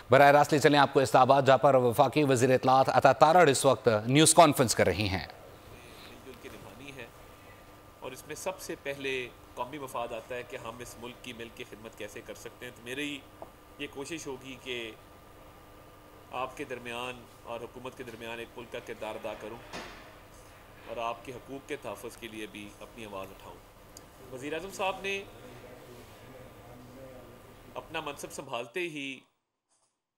बराह रास्त ले चलें आपको इस्लामाबाद, जहाँ पर वफाकी वज़ीर इत्तलाआत अता तारड़ इस वक्त न्यूज़ कॉन्फ्रेंस कर रही हैं। मिलजुल के निभानी है और इसमें सबसे पहले कौमी मफाद आता है कि हम इस मुल्क की मिल की खिदमत कैसे कर सकते हैं। तो मेरी ये कोशिश होगी कि आपके दरमियान और हुकूमत के दरमियान एक पुल का किरदार अदा करूँ और आपके हकूक़ के तहफ़्फ़ुज़ के लिए भी अपनी आवाज़ उठाऊँ। वज़ीर आज़म साहब ने अपना मनसब संभालते ही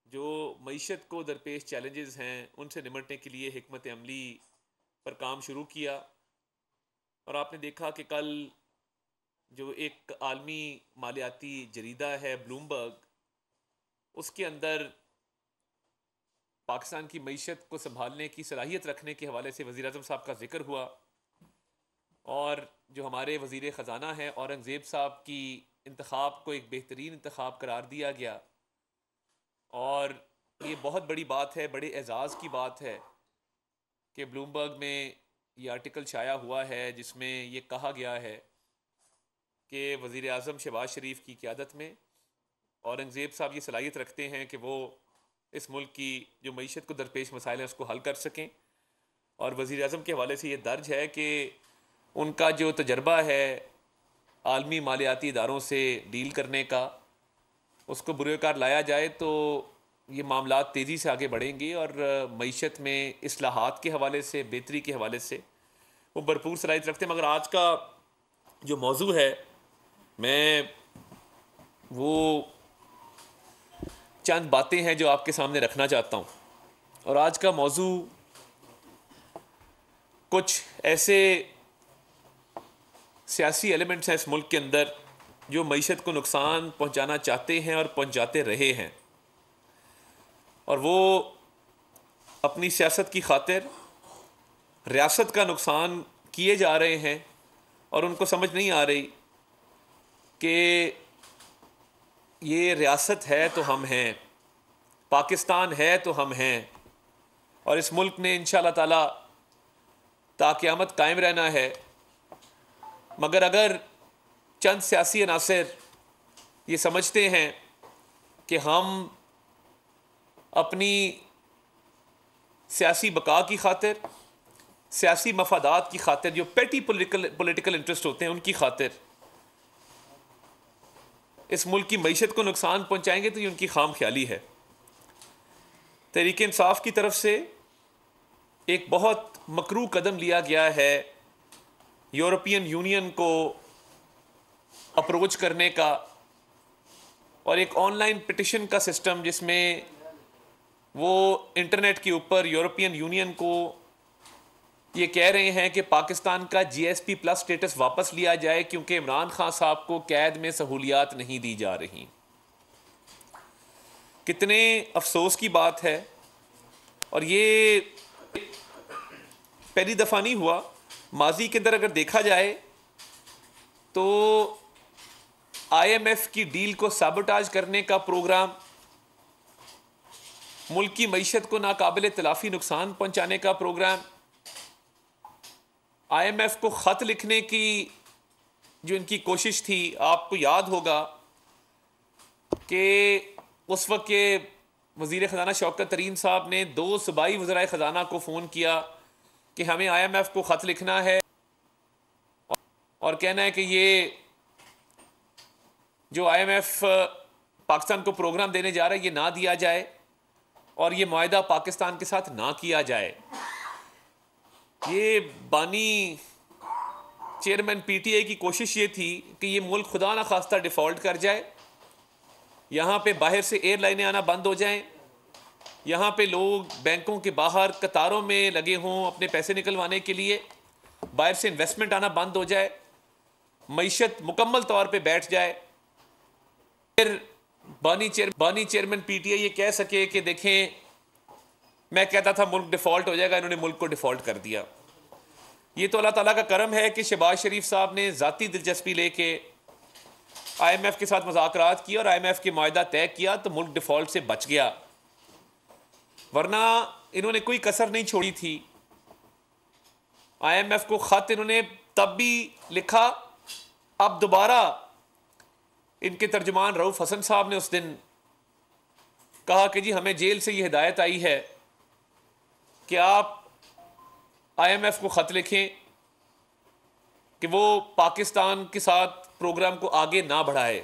जो मईशत को दरपेश चैलेंजेस हैं उनसे निमटने के लिए हिकमत अमली पर काम शुरू किया। और आपने देखा कि कल जो एक आलमी मालियाती जरीदा है ब्लूमबर्ग, उसके अंदर पाकिस्तान की मईशत को संभालने की सलाहियत रखने के हवाले से वज़ीर आज़म साहब का जिक्र हुआ। और जो हमारे वज़ीर ख़जाना हैं औरंगज़ेब साहब की इंतखाब को एक बेहतरीन इंतखाब करार दिया गया। और ये बहुत बड़ी बात है, बड़े एजाज़ की बात है कि ब्लूमबर्ग में ये आर्टिकल शाया हुआ है जिसमें ये कहा गया है कि वज़ीर आज़म शहबाज शरीफ की क़यादत में औरंगज़ेब साहब ये सलाहियत रखते हैं कि वो इस मुल्क की जो मईशत को दरपेश मसाइल हैं उसको हल कर सकें। और वज़ीर आज़म के हवाले से ये दर्ज है कि उनका जो तजर्बा है आलमी मालियाती इदारों से डील करने का, उसको बुरेकार लाया जाए तो ये मामला तेज़ी से आगे बढ़ेंगे और मईशत में इस्लाहात के हवाले से, बेहतरी के हवाले से वो भरपूर सलाहियत रखते हैं। मगर आज का जो मौजू है, मैं वो चंद बातें हैं जो आपके सामने रखना चाहता हूँ। और आज का मौजू कुछ ऐसे सियासी एलिमेंट्स हैं इस मुल्क के अंदर जो मईशत को नुकसान पहुँचाना चाहते हैं और पहुँचाते रहे हैं, और वो अपनी सियासत की खातिर रियासत का नुकसान किए जा रहे हैं। और उनको समझ नहीं आ रही कि ये रियासत है तो हम हैं, पाकिस्तान है तो हम हैं, और इस मुल्क ने इंशाअल्लाह ताला ता क़यामत कायम रहना है। मगर अगर चंद सियासी अनासर ये समझते हैं कि हम अपनी सियासी बका की खातिर, सियासी मफादात की खातिर, जो पेटी पॉलिटिकल इंटरेस्ट होते हैं उनकी खातिर इस मुल्क की मईशत को नुकसान पहुंचाएंगे, तो ये उनकी खाम ख्याली है। तहरीक इंसाफ की तरफ से एक बहुत मकरू कदम लिया गया है यूरोपियन यूनियन को अप्रोच करने का, और एक ऑनलाइन पिटिशन का सिस्टम जिसमें वो इंटरनेट के ऊपर यूरोपियन यूनियन को ये कह रहे हैं कि पाकिस्तान का GSP+ स्टेटस वापस लिया जाए क्योंकि इमरान खान साहब को कैद में सहूलियात नहीं दी जा रही। कितने अफसोस की बात है। और ये पहली दफ़ा नहीं हुआ, माजी के अंदर अगर देखा जाए तो IMF की डील को साबोटाज करने का प्रोग्राम, मुल्क की मईशत को नाकाबिल तलाफी नुकसान पहुंचाने का प्रोग्राम, IMF को ख़त लिखने की जो इनकी कोशिश थी, आपको याद होगा कि उस वक्त के वज़ीर ख़जाना शौकत तरीन साहब ने 2 सूबाई वज़राए ख़जाना को फ़ोन किया कि हमें IMF को ख़त लिखना है और कहना है कि ये जो IMF पाकिस्तान को प्रोग्राम देने जा रहा है ये ना दिया जाए और ये मुआहदा पाकिस्तान के साथ ना किया जाए। ये बानी चेयरमैन PTI की कोशिश ये थी कि ये मुल्क खुदा ना खास्ता डिफ़ॉल्ट कर जाए, यहाँ पे बाहर से एयरलाइनें आना बंद हो जाएं, यहाँ पे लोग बैंकों के बाहर कतारों में लगे हों अपने पैसे निकलवाने के लिए, बाहर से इन्वेस्टमेंट आना बंद हो जाए, मईशत मुकम्मल तौर पे बैठ जाए। फिर बानी चेयरमैन PTI ये कह सके कि देखें, मैं कहता था मुल्क डिफ़ॉल्ट हो जाएगा, इन्होंने मुल्क को डिफ़ॉल्ट कर दिया। ये तो अल्लाह ताला का करम है कि शहबाज शरीफ साहब ने ज़ाती दिलचस्पी लेके IMF के साथ मुज़ाकरात किया और IMF के मुआहदा तय किया तो मुल्क डिफ़ॉल्ट से बच गया, वरना इन्होंने कोई कसर नहीं छोड़ी थी। IMF को ख़त इन्होंने तब भी लिखा, अब दोबारा इनके तर्जुमान रऊफ़ हसन साहब ने उस दिन कहा कि जी हमें जेल से ये हिदायत आई है कि आप IMF को ख़त लिखें कि वो पाकिस्तान के साथ प्रोग्राम को आगे ना बढ़ाए।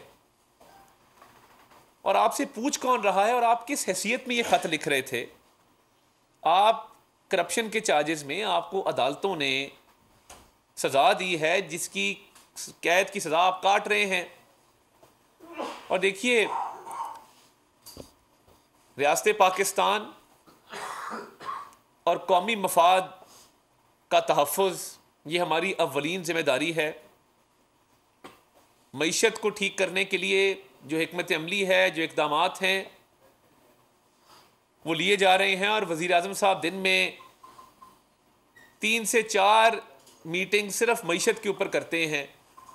और आपसे पूछ कौन रहा है और आप किस हैसियत में ये ख़त लिख रहे थे? आप करप्शन के चार्जेस में आपको अदालतों ने सज़ा दी है, जिसकी कैद की सज़ा आप काट रहे हैं। और देखिए, रियासत पाकिस्तान और कौमी मफाद का तहफ़्फ़ुज़ ये हमारी अव्वलीन ज़िम्मेदारी है। मईशत को ठीक करने के लिए जो हिकमत अमली है, जो इक़दामात हैं, वो लिए जा रहे हैं। और वज़ीर आज़म साहब दिन में 3 से 4 मीटिंग सिर्फ मईशत के ऊपर करते हैं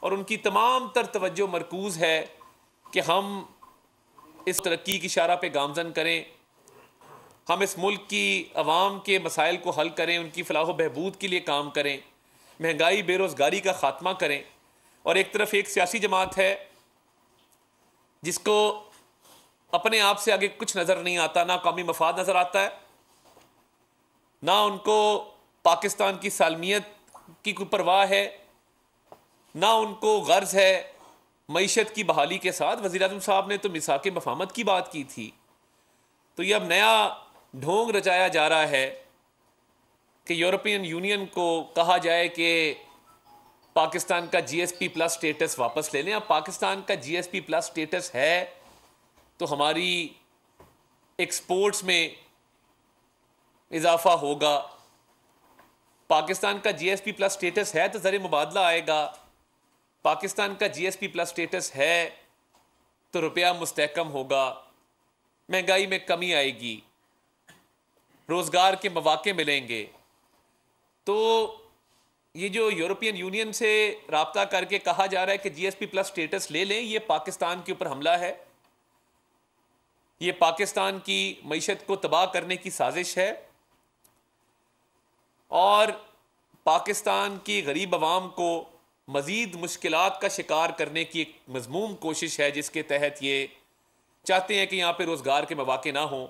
और उनकी तमाम तर तवज्जो मरकूज़ है कि हम इस तरक्की की शारा पे गामज़न करें, हम इस मुल्क की अवाम के मसाइल को हल करें, उनकी फलाह व बहबूद के लिए काम करें, महंगाई बेरोज़गारी का ख़ात्मा करें। और एक तरफ एक सियासी जमात है जिसको अपने आप से आगे कुछ नज़र नहीं आता, ना कौमी मफाद नज़र आता है, ना उनको पाकिस्तान की सालमियत की कोई परवाह है, ना उनको गर्ज है मईशत की बहाली के साथ। वज़ीर आज़म साहब ने तो मिसाक मफाहमत की बात की थी। तो ये अब नया ढोंग रचाया जा रहा है कि यूरोपियन यूनियन को कहा जाए कि पाकिस्तान का GSP+ स्टेटस वापस ले लें। अब पाकिस्तान का GSP+ स्टेटस है तो हमारी एक्सपोर्ट्स में इजाफा होगा। पाकिस्तान का GSP+ स्टेटस है तो ज़र मुबादला आएगा। पाकिस्तान का GSP+ स्टेटस है तो रुपया मुस्तहकम होगा, महंगाई में कमी आएगी, रोज़गार के मौके मिलेंगे। तो ये जो यूरोपियन यूनियन से राब्ता करके कहा जा रहा है कि GSP+ स्टेटस ले लें, ये पाकिस्तान के ऊपर हमला है, ये पाकिस्तान की मईशत को तबाह करने की साजिश है और पाकिस्तान की गरीब आवाम को मज़ीद मुश्किलात का शिकार करने की एक मज़मूम कोशिश है, जिसके तहत ये चाहते हैं कि यहाँ पे रोज़गार के मौके ना हो,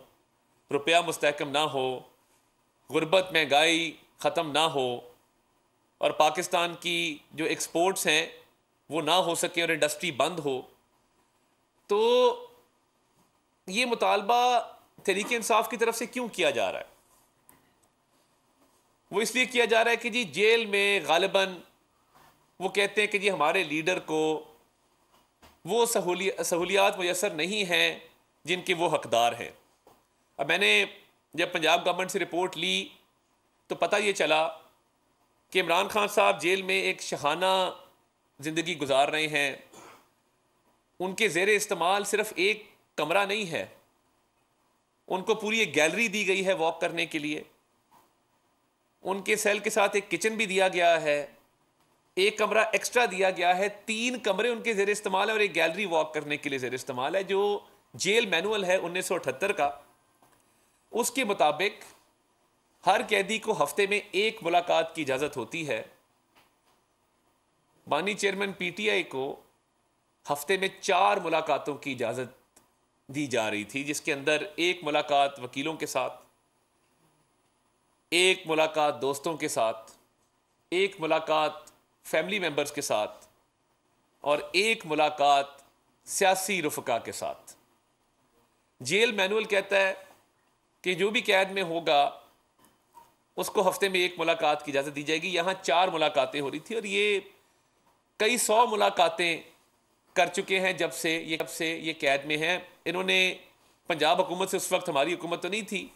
रुपया मुस्तहकम ना हो, गुर्बत महंगाई ख़त्म ना हो और पाकिस्तान की जो एक्सपोर्ट्स हैं वो ना हो सके और इंडस्ट्री बंद हो। तो ये मुतालबा तहरीक इंसाफ की तरफ से क्यों किया जा रहा है? वो इसलिए किया जा रहा है कि जी जेल में गालिबन वो कहते हैं कि जी हमारे लीडर को वो सहूलियात मुयसर नहीं हैं जिनके वो हकदार हैं। अब मैंने जब पंजाब गवर्नमेंट से रिपोर्ट ली तो पता ये चला कि इमरान खान साहब जेल में एक शहाना ज़िंदगी गुजार रहे हैं। उनके ज़ेरे इस्तेमाल सिर्फ एक कमरा नहीं है, उनको पूरी एक गैलरी दी गई है वॉक करने के लिए। उनके सेल के साथ एक किचन भी दिया गया है, एक कमरा एक्स्ट्रा दिया गया है, 3 कमरे उनके ज़ेरे इस्तेमाल है और एक गैलरी वॉक करने के लिए ज़ेरे इस्तेमाल है। जो जेल मैनुअल है 1978 का, उसके मुताबिक हर कैदी को हफ्ते में 1 मुलाकात की इजाज़त होती है। बानी चेयरमैन PTI को हफ्ते में 4 मुलाकातों की इजाज़त दी जा रही थी, जिसके अंदर 1 मुलाकात वकीलों के साथ, 1 मुलाकात दोस्तों के साथ, 1 मुलाकात फैमिली मेम्बर्स के साथ और 1 मुलाकात सियासी रुफ़का के साथ। जेल मैनुअल कहता है कि जो भी कैद में होगा उसको हफ्ते में 1 मुलाकात की इजाज़त दी जाएगी। यहाँ 4 मुलाकातें हो रही थी और ये कई 100 मुलाकातें कर चुके हैं जब से ये कैद में हैं। इन्होंने पंजाब हुकूमत से, उस वक्त हमारी हुकूमत तो नहीं थी,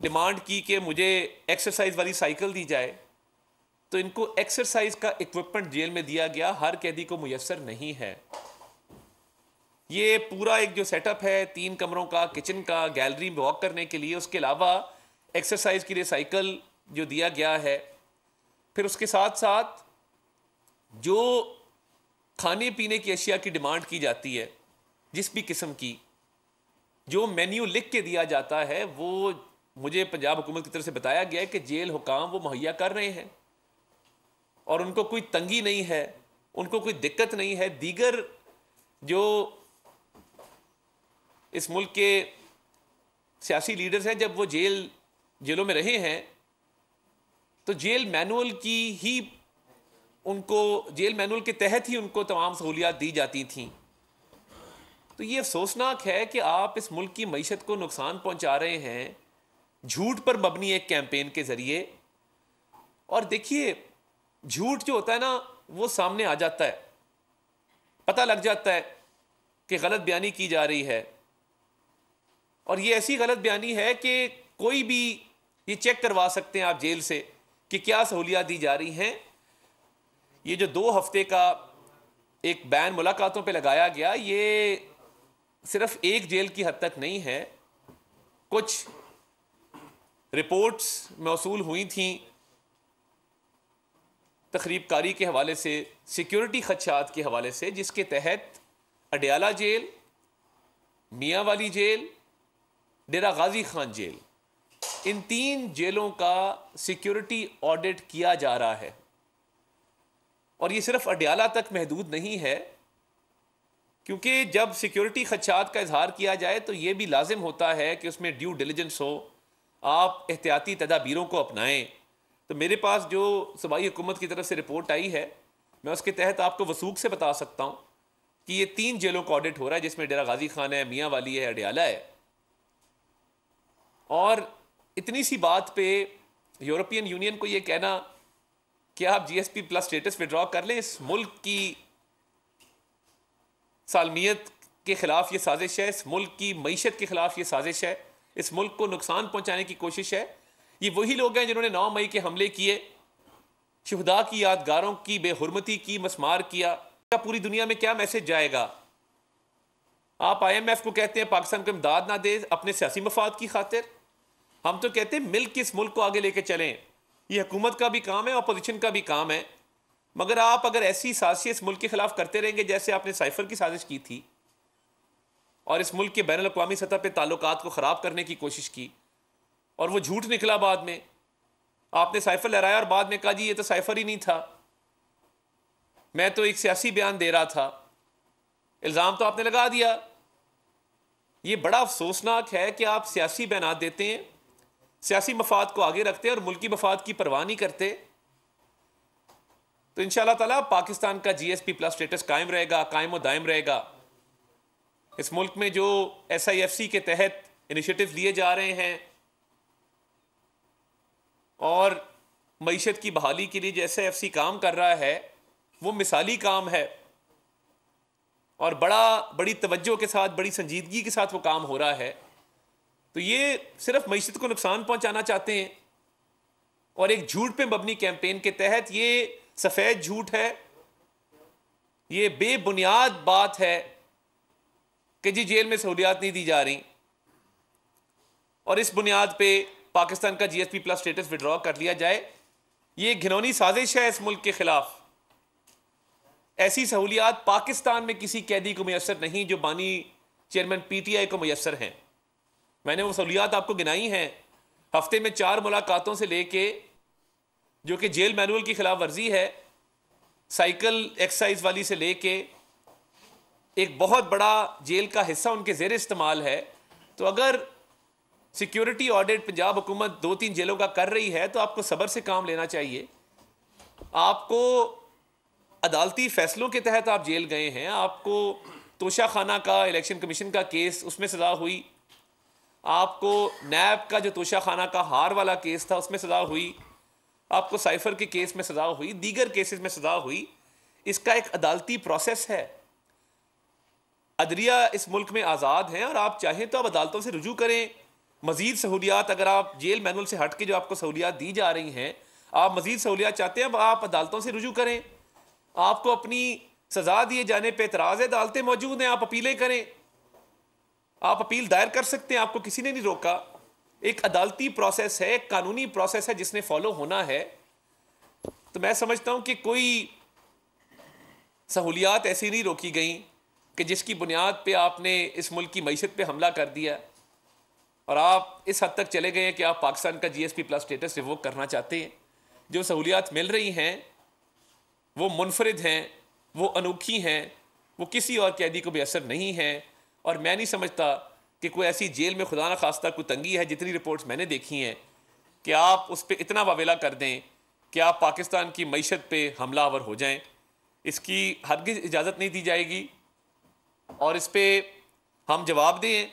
डिमांड की कि मुझे एक्सरसाइज वाली साइकिल दी जाए, तो इनको एक्सरसाइज का इक्विपमेंट जेल में दिया गया, हर कैदी को मुयस्सर नहीं है। ये पूरा एक जो सेटअप है 3 कमरों का, किचन का, गैलरी में वॉक करने के लिए, उसके अलावा एक्सरसाइज के लिए साइकिल जो दिया गया है, फिर उसके साथ साथ जो खाने पीने की अशिया की डिमांड की जाती है, जिस भी किस्म की, जो मेन्यू लिख के दिया जाता है, वो मुझे पंजाब हुकूमत की तरफ से बताया गया है कि जेल हुकाम वो मुहैया कर रहे हैं और उनको कोई तंगी नहीं है, उनको कोई दिक्कत नहीं है। दीगर जो इस मुल्क के सियासी लीडर्स हैं, जब वो जेलों में रहे हैं तो जेल मैनुअल के तहत ही उनको तमाम सहूलियात दी जाती थीं। तो ये अफसोसनाक है कि आप इस मुल्क की मईशत को नुकसान पहुंचा रहे हैं झूठ पर मबनी एक कैंपेन के ज़रिए। और देखिए, झूठ जो होता है ना, वो सामने आ जाता है, पता लग जाता है कि गलत बयानी की जा रही है। और ये ऐसी गलत बयानी है कि कोई भी ये चेक करवा सकते हैं आप जेल से कि क्या सहूलियात दी जा रही हैं। ये जो 2 हफ्ते का एक बैन मुलाकातों पे लगाया गया, ये सिर्फ एक जेल की हद तक नहीं है। कुछ रिपोर्ट्स मौसूल हुई थी तखरीबकारी के हवाले से, सिक्योरिटी खदशात के हवाले से, जिसके तहत अडयाला जेल, मियाँ वाली जेल, डेरा गाजी खान जेल, इन 3 जेलों का सिक्योरिटी ऑडिट किया जा रहा है। और ये सिर्फ अडयाला तक महदूद नहीं है, क्योंकि जब सिक्योरिटी खदशात का इजहार किया जाए तो ये भी लाजिम होता है कि उसमें ड्यू डिलिजेंस हो, आप एहतियाती तदाबीरों को अपनाएं। तो मेरे पास जो सूबाई हुकूमत की तरफ से रिपोर्ट आई है, मैं उसके तहत आपको वसूख से बता सकता हूँ कि ये 3 जेलों का ऑडिट हो रहा है, जिसमें डेरा गाजी खान है, मियाँ वाली है, अडयाला है। और इतनी सी बात पे यूरोपियन यूनियन को ये कहना कि आप GSP प्लस स्टेटस विड्रॉ कर लें, इस मुल्क की सालमियत के खिलाफ ये साजिश है, इस मुल्क की मईशत के खिलाफ ये साजिश है, इस मुल्क को नुकसान पहुंचाने की कोशिश है। ये वही लोग हैं जिन्होंने 9 मई के हमले किए, शुहदा की यादगारों की बेहुरमती की, मसमार किया। पूरी दुनिया में क्या मैसेज जाएगा? आप IMF को कहते हैं पाकिस्तान को इमदाद ना दे अपने सियासी मफाद की खातिर। हम तो कहते हैं मिल के इस मुल्क को आगे लेके चलें। ये हुकूमत का भी काम है, अपोजिशन का भी काम है। मगर आप अगर ऐसी साजिश इस मुल्क के खिलाफ करते रहेंगे जैसे आपने साइफर की साजिश की थी और इस मुल्क के बैनुल अक़वामी सतह पे ताल्लुकात को ख़राब करने की कोशिश की, और वो झूठ निकला, बाद में आपने साइफर लहराया और बाद में कहा जी ये तो साइफर ही नहीं था, मैं तो एक सियासी बयान दे रहा था, इल्ज़ाम तो आपने लगा दिया। ये बड़ा अफसोसनाक है कि आप सियासी बयान देते हैं, सियासी मफाद को आगे रखते हैं और मुल्की मफाद की परवाह नहीं करते। तो इंशाअल्लाह ताला पाकिस्तान का GSP प्लस स्टेटस कायम रहेगा, कायम और दायम रहेगा। इस मुल्क में जो SIFC के तहत इनिशिएटिव लिए जा रहे हैं और मईशत की बहाली के लिए जो SIFC काम कर रहा है, वो मिसाली काम है और बड़ी तवज्जो के साथ, बड़ी संजीदगी के साथ वो काम हो रहा है। तो ये सिर्फ मईशत को नुकसान पहुंचाना चाहते हैं और एक झूठ पे मबनी कैंपेन के तहत, ये सफ़ेद झूठ है, ये बेबुनियाद बात है कि जी जेल में सहूलियात नहीं दी जा रही और इस बुनियाद पे पाकिस्तान का GSP प्लस स्टेटस विड्रॉ कर लिया जाए। ये घिनौनी साजिश है इस मुल्क के खिलाफ। ऐसी सहूलियात पाकिस्तान में किसी कैदी को मैसर नहीं जो बानी चेयरमैन PTI को मैसर हैं। मैंने वो सहूलियात आपको गिनाई हैं। हफ्ते में 4 मुलाकातों से लेके, जो कि जेल मैनुअल की खिलाफ वर्जी है, साइकिल एक्सरसाइज वाली से लेके एक बहुत बड़ा जेल का हिस्सा उनके ज़ेर इस्तेमाल है। तो अगर सिक्योरिटी ऑडिट पंजाब हुकूमत 2-3 जेलों का कर रही है तो आपको सब्र से काम लेना चाहिए। आपको अदालती फैसलों के तहत आप जेल गए हैं, आपको तोशा खाना का इलेक्शन कमीशन का केस, उसमें सज़ा हुई, आपको नैब का जो तोशा खाना का हार वाला केस था उसमें सज़ा हुई, आपको साइफर के केस में सज़ा हुई, दीगर केसेस में सज़ा हुई। इसका एक अदालती प्रोसेस है। अदलिया इस मुल्क में आज़ाद हैं और आप चाहें तो आप अदालतों से रुजू करें। मज़ीद सहूलियात, अगर आप जेल मैनुअल से हट के जो आपको सहूलियात दी जा रही हैं, आप मज़ीद सहूलियात चाहते हैं, अब आप अदालतों से रुजू करें। आपको अपनी सज़ा दिए जाने पर एतराज़ है, अदालतें मौजूद हैं, आप अपीलें करें, आप अपील दायर कर सकते हैं, आपको किसी ने नहीं रोका। एक अदालती प्रोसेस है, एक कानूनी प्रोसेस है जिसने फॉलो होना है। तो मैं समझता हूं कि कोई सहूलियात ऐसी नहीं रोकी गई कि जिसकी बुनियाद पे आपने इस मुल्क की मईशत पे हमला कर दिया और आप इस हद तक चले गए हैं कि आप पाकिस्तान का GSP प्लस स्टेटस रिवोक करना चाहते हैं। जो सहूलियात मिल रही हैं वो मुनफरिद हैं, वो अनोखी हैं, वो किसी और कैदी को बेअसर नहीं हैं। और मैं नहीं समझता कि कोई ऐसी जेल में खुदा न खास्ता कोई तंगी है, जितनी रिपोर्ट्स मैंने देखी हैं, कि आप उस पर इतना वावेला कर दें कि आप पाकिस्तान की मईशत पे हमलावर हो जाएं। इसकी हरगिज़ इजाज़त नहीं दी जाएगी और इस पर हम जवाब दें।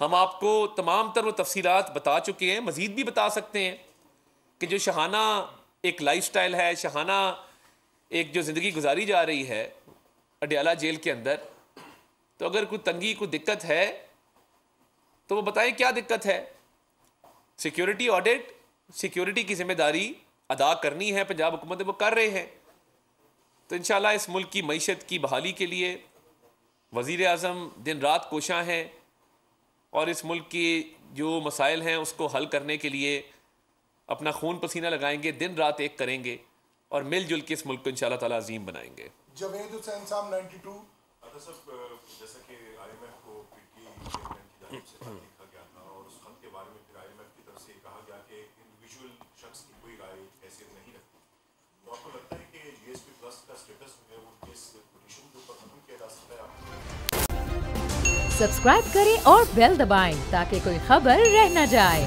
हम आपको तमाम तर वो तफसीलात बता चुके हैं, मज़ीद भी बता सकते हैं कि जो शहाना एक लाइफस्टाइल है, शहाना एक जो ज़िंदगी गुजारी जा रही है अडयाला जेल के अंदर, तो अगर कोई तंगी कोई दिक्कत है तो वो बताएं क्या दिक्कत है। सिक्योरिटी ऑडिट, सिक्योरिटी की जिम्मेदारी अदा करनी है पंजाब हुकूमत, वो कर रहे हैं। तो इंशाल्लाह इस मुल्क की मईशत की बहाली के लिए वज़ीर आज़म दिन रात कोशां हैं और इस मुल्क की जो मसाइल हैं उसको हल करने के लिए अपना खून पसीना लगाएंगे, दिन रात एक करेंगे और मिलजुल के इस मुल्क को इंशाल्लाह ताला अजीम बनाएंगे। जवेद हुसैन साहब 92 जैसा कि IMF को पीटीआई चेयरमैन की जानिब से लिखा गया था और उस खत के बारे में फिर IMF की तरफ से कहा गया कि इंडिविजुअल शख्स की कोई राय हैसियत नहीं रखती, तो आपको लगता है कि GSP प्लस का स्टेटस जो है वो इस पिटीशन के ऊपर खत्म किया जा सकता है? सब्सक्राइब करें और बेल दबाएं ताकि कोई खबर रह न जाए।